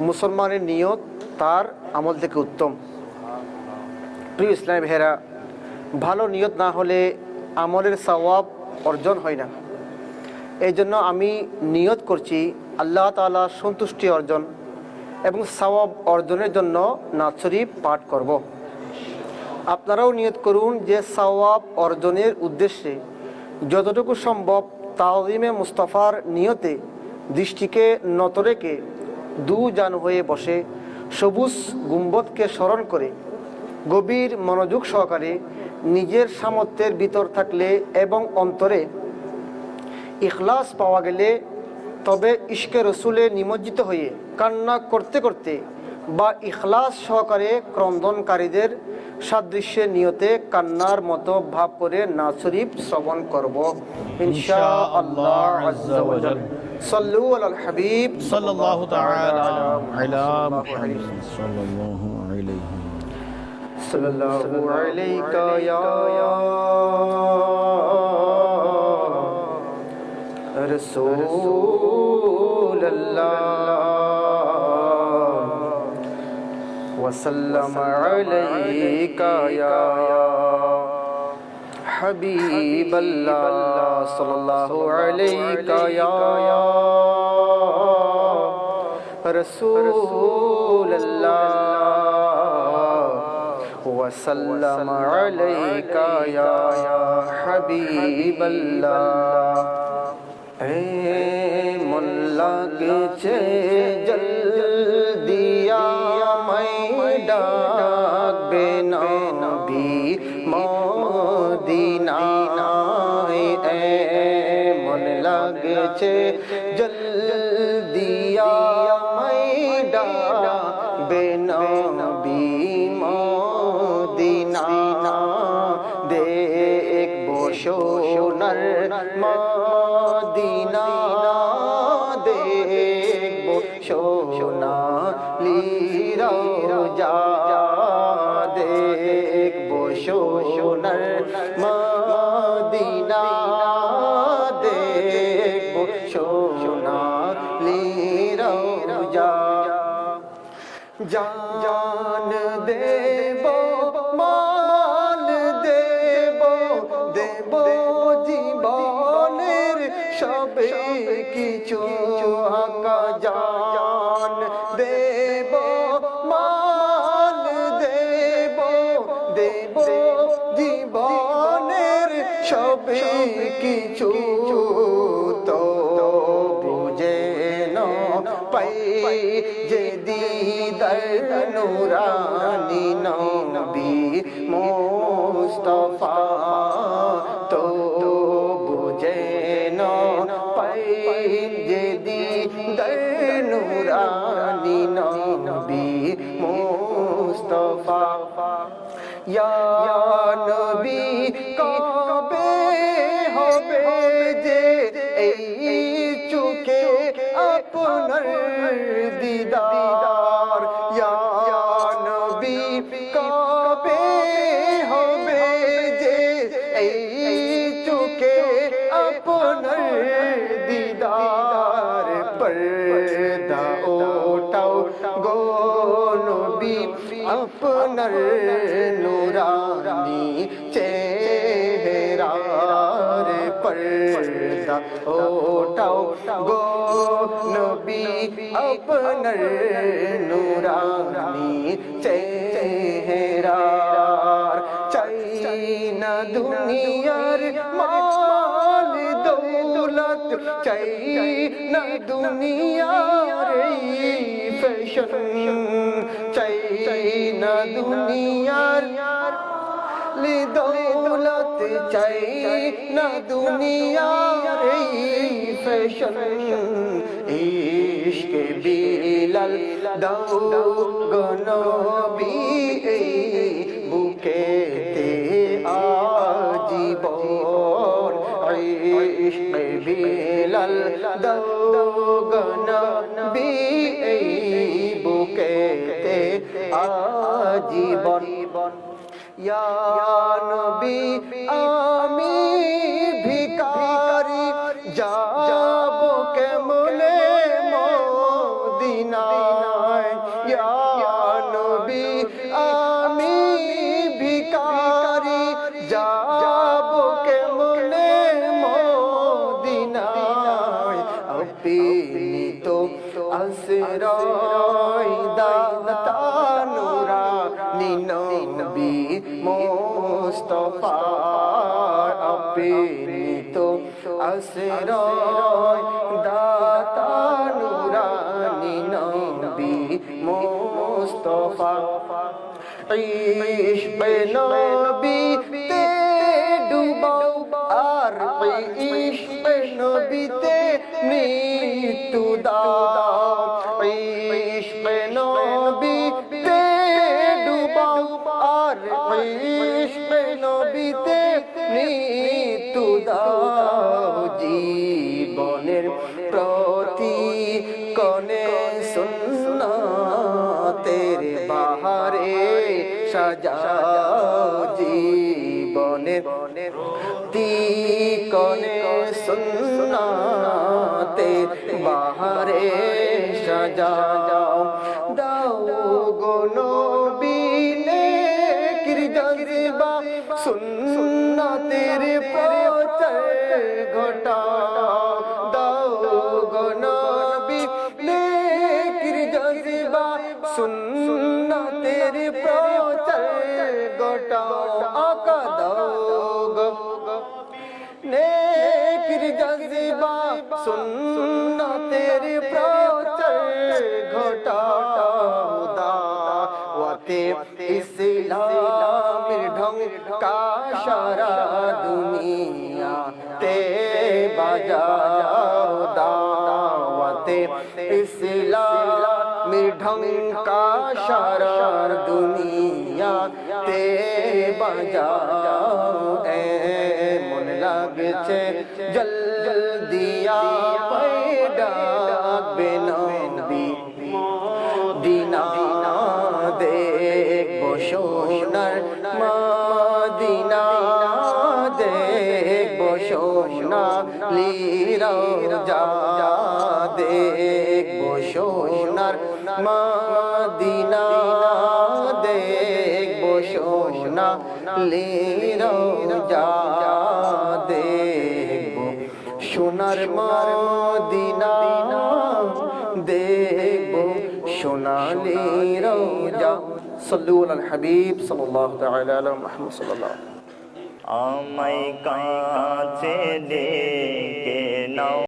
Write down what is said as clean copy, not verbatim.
মুসলমানের নিয়ত তার আমল থেকে উত্তম। প্রিয় ইসলামী ভাইয়েরা, ভালো নিয়ত না হলে আমলের সওয়াব অর্জন হয় না। এই জন্য আমি নিয়ত করছি আল্লাহ তাআলার সন্তুষ্টি অর্জন এবং সওয়াব অর্জনের জন্য নাত শরীফ পাঠ করব। আপনারাও নিয়ত করুন যে সওয়াব অর্জনের উদ্দেশ্যে যতটুকু সম্ভব তাওযিমে মুস্তাফার নিয়তে দৃষ্টিকে নত রেখে দুজান হয়ে বসে সবুজ গুম্বদকে স্মরণ করে গভীর মনোযোগ সহকারে নিজের সামর্থ্যের ভিতর থাকলে এবং অন্তরে ইখলাস পাওয়া গেলে তবে ইশকে রসুলে নিমজ্জিত হয়ে কান্না করতে করতে বা ইখলাস সহকারে ক্রন্দনকারীদের সাদৃশ্যে নিয়তে কান্নার মতো ভাব করে নাত শরীফ শ্রবণ করব ইনশাআল্লাহ আযজা ওয়া জাল। সাল্লু আলাল হাবিব সাল্লাল্লাহু তাআলা আলা মুহাম্মাদ সাল্লাল্লাহু আলাইহি সাল্লাল্লাহু আলাইকা ইয়া রাসূলুল্লাহ ওয়া সাল্লাম আলাইকা ইয়া হাবিবাল্লাহ সাল্লাল্লাহু আলাইকা ইয়া রাসূলুল্লাহ ওয়া সাল্লাম আলাইকা ইয়া হাবিবাল্লাহ। মন লাগছে জলদি আমায় ডাকবে নবী মদিনায়। মন লাগছে জলদি আমায় ডাকবে নবী মদিনা। দেখবো সোনার মদিনা, দেখবো সোনালি রওজা, দেখবো সোনার মদিনা, দেখবো সোনালি রওজা। জান দেব মাল দেব, দেব জীবনের সবে কিছু আকা জান দেব মাল দেব, দেব জীবনের সবে কিছু তো বুঝে পাই যে দিদার নুরানি নবী মুস্তাফা। তো বুঝে পাই যে দিদার নুরানি নবী মুস্তাফা। ইয়া নবী কবে হবে যে এই চোখে আপনার দিদার? ইয়া নবী কবে হবে যে এই চোখে আপনার দিদার? পর্দা ওঠাও গো নবী আপনার নুরানি চেহারার। পর্দা ওঠাও গো নবী আপনার নুরানি চেহারার। চাই না দুনিয়ার মাল দৌলত, চাই না দুনিয়ার ফ্যাশন, চাই না দুনিয়ার দৌলত, চাই না দুনিয়ার ফ্যাশন। ইশকে বিলাল দাও গো নবী বুকেতে আজীবন। ইশকে বিলাল দাও গো নবী বুকেতে আজীবন। ইয়া নবী আমি ভিখারি যাব কেমনে মদিনায়? ইয়া নবী আমি ভিখারি যাব কেমনে মদিনায় আপনি তো আশ্রয় দাতা নূরানী নবী মুস্তাফা আপনি তো আশ্রয় দাতা নূরানী নবী মুস্তাফা ইশক নবীতে ডুবাও আর ইশক নবীতে মৃত্যু দাও ইশক নবীতে ডুবাও আর ইশক নবীতে মৃত্যু দাও জীবনের প্রতি কনে সুন্নতের বাহারে সাজাও জীবনের কনে সুন্নতের বাহারে সাজাও দাও গো নবী নেকির জজবা সুন্নতের প্রচার ঘটাও দাও গো নবী নেকির জজবা সুন্নতের প্রচার ঘটাও আকা দাও গো নেকির জজবা সুন্নতের প্রচার ঘটাও দাওয়াতে ইসলামের ঢঙ্কা সারা দুনিয়াতে বাজাও দাওয়াতে ইসলামের ঢঙ্কা সারা দুনিয়াতে বাজাও মন লাগছে জলদিয়া ডাকবে নবী মদিনা দেখবো সোনার মদিনা দেখবো সোনালি রওজা দেখবো সোনার মদিনা দেখবো সোনালি রওজা দেখবো সোনার মদিনা দেখবো সোনালি রওজা সাল্লু আলাল হাবিব সাল্লাল্লাহু তাআলা আলা মুহাম্মদ সাল্লাল্লাহু আমায় কাছে ডেকে নাও।